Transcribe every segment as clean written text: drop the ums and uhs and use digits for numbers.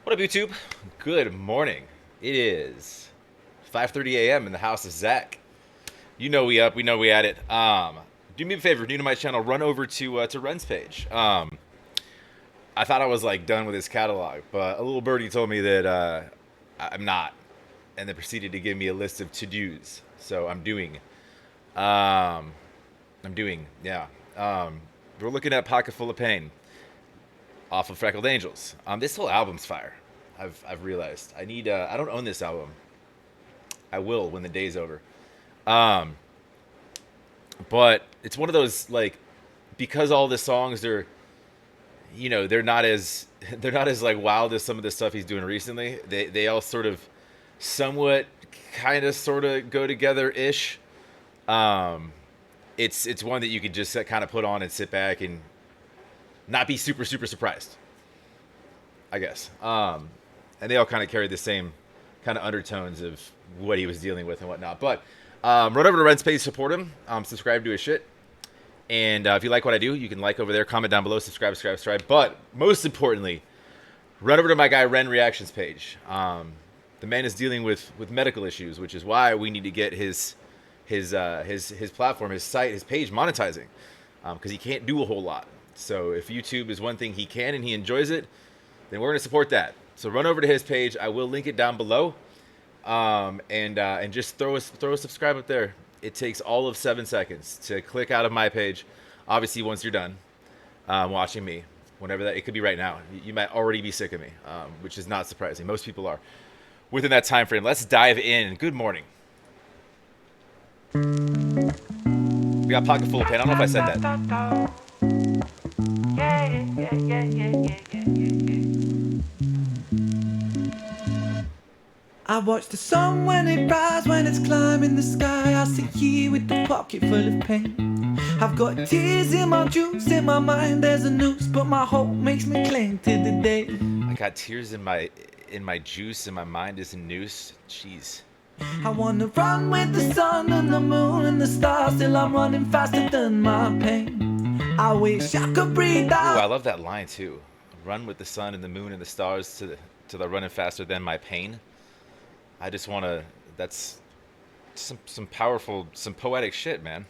What up, YouTube? Good morning. It is 5:30 a.m. in the house of Zach. You know we up. We know we at it. Do me a favor, new to my channel, run over to Ren's page. I thought I was like done with his catalog, but a little birdie told me that I'm not, and then proceeded to give me a list of to-dos. So I'm doing. Yeah. We're looking at Pocket Full of Pain off of Freckled Angels. This whole album's fire. I've realized I need. I don't own this album. I will when the day's over. Um, but it's one of those like because all the songs are, they're not as they're not as like wild as some of the stuff he's doing recently. They all sort of somewhat kind of sort of go together ish. Um, it's one that you could just kind of put on and sit back and not be super surprised, I guess. And they all kind of carry the same kind of undertones of what he was dealing with and whatnot. But run over to Ren's page, support him, subscribe to his shit. And if you like what I do, you can like over there, comment down below, subscribe. But most importantly, run over to my guy Ren Reactions page. The man is dealing with medical issues, which is why we need to get his platform, his site, his page monetizing, because he can't do a whole lot. So if YouTube is one thing he can and he enjoys it, then we're going to support that. So run over to his page. I will link it down below, and just throw a subscribe up there. It takes all of 7 seconds to click out of my page. Obviously, once you're done watching me, whenever that, it could be right now. You might already be sick of me, which is not surprising. Most people are within that time frame. Let's dive in. Good morning. We got Pocket Full of Pain. I don't know if I said that. I watch the sun when it rises, when it's climbing the sky. I sit here with the pocket full of pain. I've got tears in my juice, in my mind there's a noose, but my hope makes me cling to the day. I got tears in my juice, and my mind is a noose. Jeez. I wanna run with the sun and the moon and the stars, till I'm running faster than my pain. I wish I could breathe out. Ooh, I love that line too. Run with the sun and the moon and the stars to the running faster than my pain. I just want to. That's some powerful, some poetic shit, man.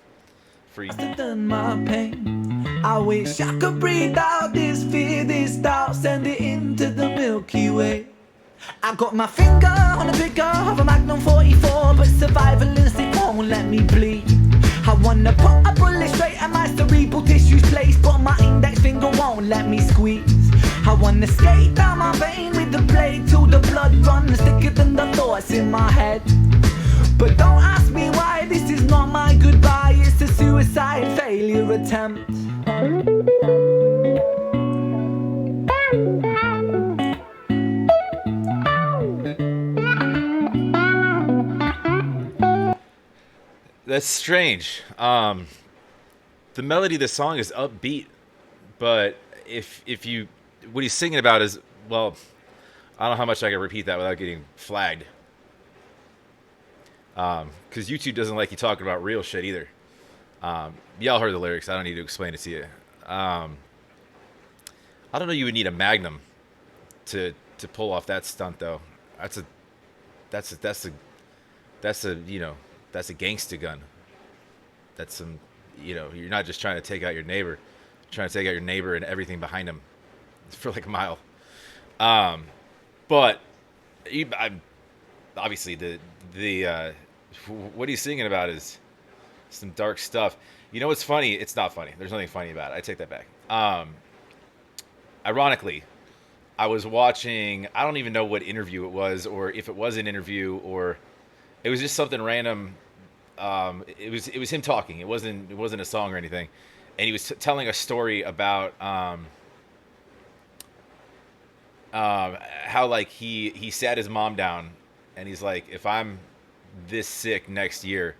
For you. Than my pain. I wish I could breathe out this fear, this doubt, send it into the Milky Way. I got my finger on the trigger of a Magnum 44, but survival instinct won't let me bleed. I wanna put a bullet straight at my cerebral tissues place, but my index finger won't let me squeeze. I wanna skate down my vein with the blade till the blood runs thicker than the thoughts in my head. But don't ask me why, this is not my goodbye, it's a suicide failure attempt. That's strange. The melody of the song is upbeat, but if you what he's singing about is, well, I don't know how much I can repeat that without getting flagged. Because YouTube doesn't like you talking about real shit either. Y'all heard the lyrics. I don't need to explain it to you. I don't know. You would need a Magnum to pull off that stunt, though. That's a that's a gangsta gun. That's some, you're not just trying to take out your neighbor, you're trying to take out your neighbor and everything behind him for like a mile. But obviously the what he's singing about is some dark stuff. You know what's funny? It's not funny. There's nothing funny about it. I take that back. Ironically, I was watching, I don't even know what interview it was, or if it was an interview, or it was just something random. It was him talking. It wasn't a song or anything, and he was telling a story about how like he sat his mom down, and he's like, if I'm this sick next year,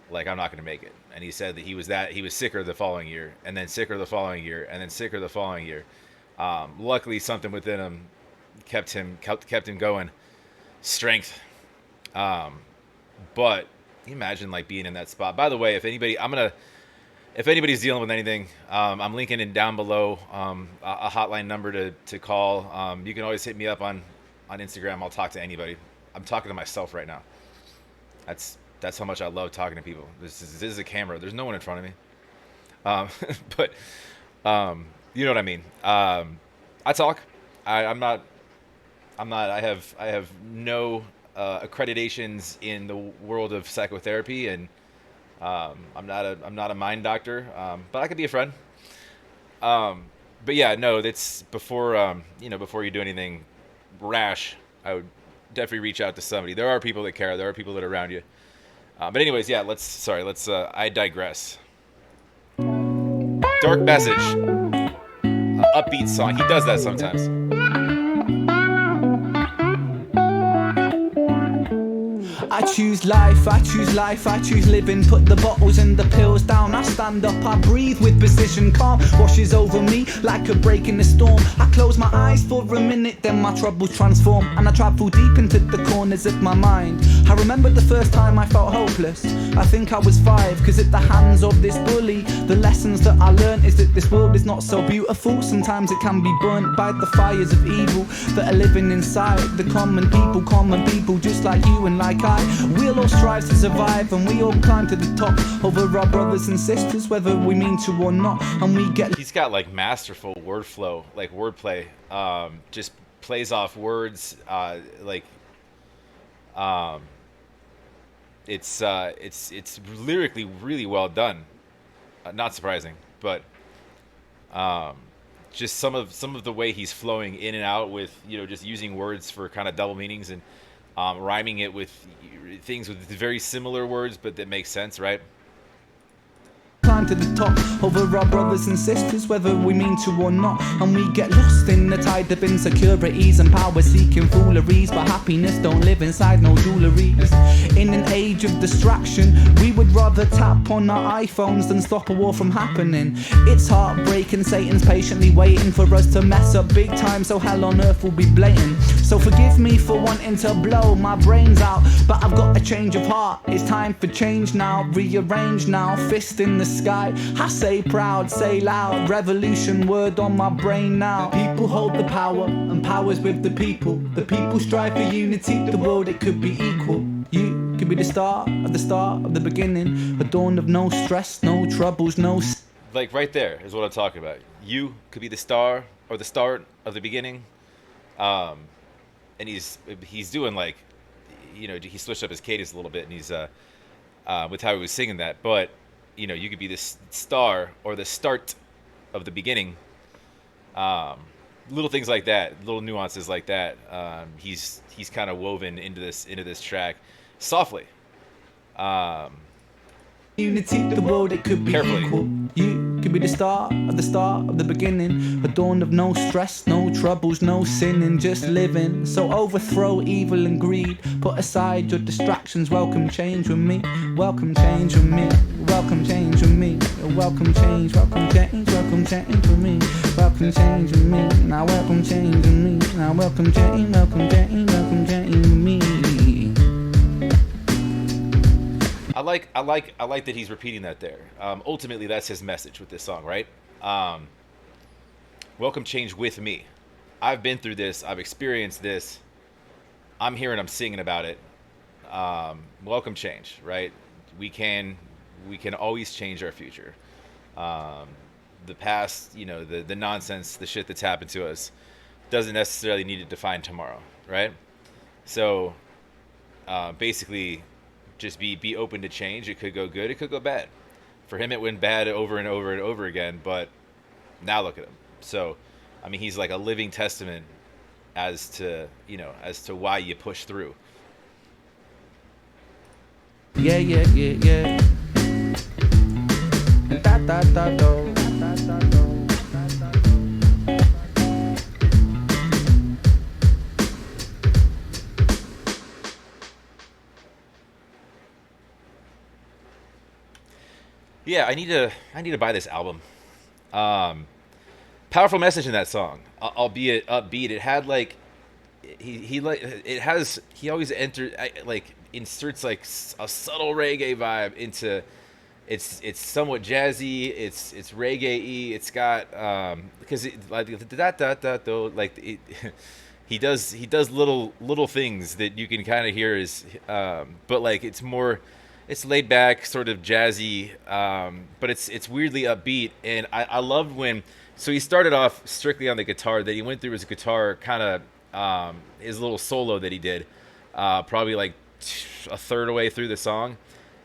like I'm not gonna make it. And he said that he was sicker the following year, and then sicker the following year, and then sicker the following year. Luckily, something within him kept him going. Strength. But you imagine like being in that spot. By the way, if anybody's dealing with anything, I'm linking in down below a hotline number to call. You can always hit me up on on Instagram. I'll talk to anybody. I'm talking to myself right now. That's how much I love talking to people. This is a camera. There's no one in front of me. Um, but you know what I mean. I talk. I'm not. I have no accreditations in the world of psychotherapy, and I'm not a mind doctor. But I could be a friend. But yeah, no. That's before before you do anything rash. I would definitely reach out to somebody. There are people that care. There are people that are around you. But anyways, yeah. Let's. I digress. Dark message. Upbeat song. He does that sometimes. I choose life, I choose life, I choose living. Put the bottles and the pills down. I stand up, I breathe with precision. Calm washes over me like a break in the storm. I close my eyes for a minute, then my troubles transform. And I travel deep into the corners of my mind. I remember the first time I felt hopeless. I think I was 5, cause at the hands of this bully, the lessons that I learned is that this world is not so beautiful. Sometimes it can be burnt by the fires of evil that are living inside the common people just like you and like I. We'll all strive to survive, and we all climb to the top over our brothers and sisters, whether we mean to or not. And we get. He's got like masterful word flow, like wordplay. Just plays off words. It's lyrically really well done. Not surprising, but just some of the way he's flowing in and out with just using words for kind of double meanings and rhyming it with things with very similar words but that make sense, right? Climb to the top over our brothers and sisters, whether we mean to or not. And we get lost in the tide of insecurities and power seeking fooleries, but happiness don't live inside no jewelleries. In an age of distraction, we would rather tap on our iPhones than stop a war from happening. It's heartbreaking, Satan's patiently waiting for us to mess up big time, so hell on earth will be blatant. So forgive me for wanting to blow my brains out, but I've got a change of heart. It's time for change now, rearrange now, fist in the sky. I say proud, say loud, revolution word on my brain now. People hold the power, and power's with the people. The people strive for unity, the world it could be equal. You could be the start of the beginning, a dawn of no stress, no troubles, no. Like right there is what I'm talking about. You could be the star or the start of the beginning. And he's doing like, he switched up his cadence a little bit, and he's with how he was singing that, but. You could be the star or the start of the beginning. Little things like that, little nuances like that. He's kind of woven into this track softly. Unity, the world it could be carefully. Equal. You could be the start of the beginning, a dawn of no stress, no troubles, no sinning, just living. So overthrow evil and greed, put aside your distractions, welcome change with me, welcome change with me, welcome change with me, welcome change with me, welcome change with me, now welcome change with me, now welcome change with me. I like that he's repeating that there. Ultimately, that's his message with this song, right? Welcome change with me. I've been through this. I've experienced this. I'm here and I'm singing about it. Welcome change, right? We can always change our future. The past, the nonsense, the shit that's happened to us doesn't necessarily need to define tomorrow, right? So basically, just be open to change. It could go good, it could go bad. For him, it went bad over and over and over again, but now look at him. So, I mean, he's like a living testament as to why you push through. Yeah. Da. Yeah, I need to buy this album. Powerful message in that song, albeit upbeat. It had like he always inserts like a subtle reggae vibe into. It's somewhat jazzy. It's reggae-y. It's got because it, like he does little things that you can kind of hear is, but like it's laid back, sort of jazzy, but it's weirdly upbeat, and I loved when, so he started off strictly on the guitar, that he went through his guitar kind of, his little solo that he did, probably like a third away through the song,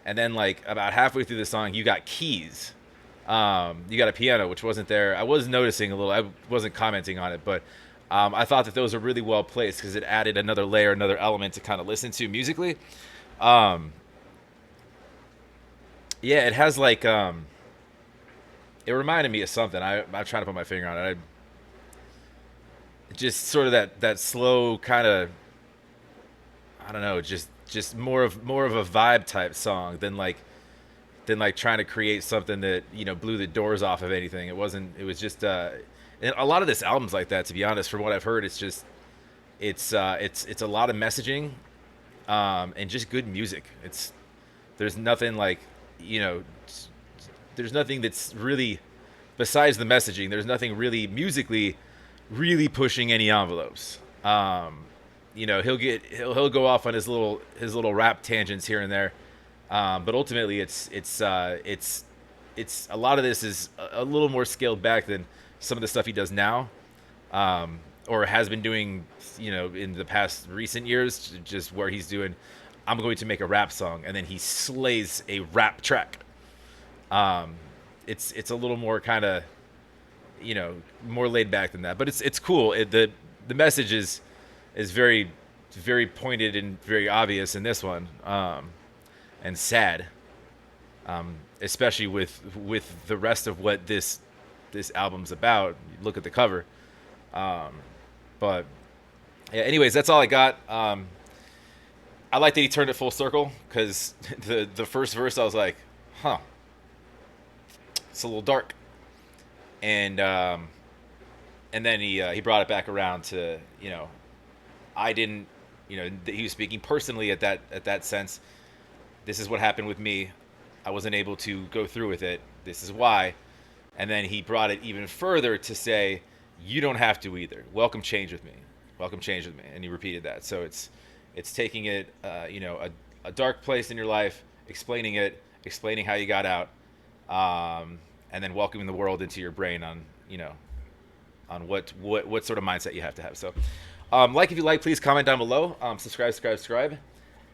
and then like about halfway through the song you got keys, you got a piano, which wasn't there. I was noticing a little. I wasn't commenting on it, but I thought that those were really well placed because it added another layer, another element to kind of listen to musically. Um, yeah, it has like, it reminded me of something. I'm trying to put my finger on it. Just sort of that slow kind of, I don't know, just more of a vibe type song than like trying to create something that, blew the doors off of anything. It wasn't. It was just, and a lot of this album's like that. To be honest, from what I've heard, it's just it's a lot of messaging, and just good music. There's nothing like, you know there's nothing that's really, besides the messaging. There's nothing really musically really pushing any envelopes. He'll go off on his little rap tangents here and there, but ultimately it's a lot of this is a little more scaled back than some of the stuff he does now, or has been doing, in the past recent years, just where he's doing, I'm going to make a rap song, and then he slays a rap track. It's a little more kind of, more laid back than that, but it's cool. The message is very, very pointed and very obvious in this one, and sad, especially with the rest of what this album's about. Look at the cover, but yeah. Anyways, that's all I got. I like that he turned it full circle, because the first verse I was like, huh, it's a little dark, and then he brought it back around to, I didn't, he was speaking personally at that sense. This is what happened with me. I wasn't able to go through with it. This is why. And then he brought it even further to say, you don't have to either. Welcome change with me. Welcome change with me. And he repeated that. So it's taking it, a dark place in your life, explaining it, explaining how you got out, and then welcoming the world into your brain on, on what sort of mindset you have to have. So, like, if you like, please comment down below. Subscribe.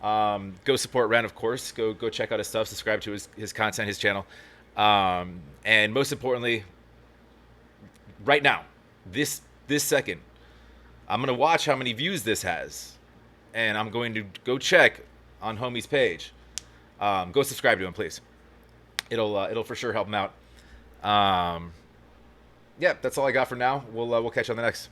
Go support Ren, of course. Go check out his stuff. Subscribe to his content, his channel. And most importantly, right now, this second, I'm gonna watch how many views this has, and I'm going to go check on homie's page. Go subscribe to him, please. It'll for sure help him out. Yeah, that's all I got for now. We'll catch you on the next.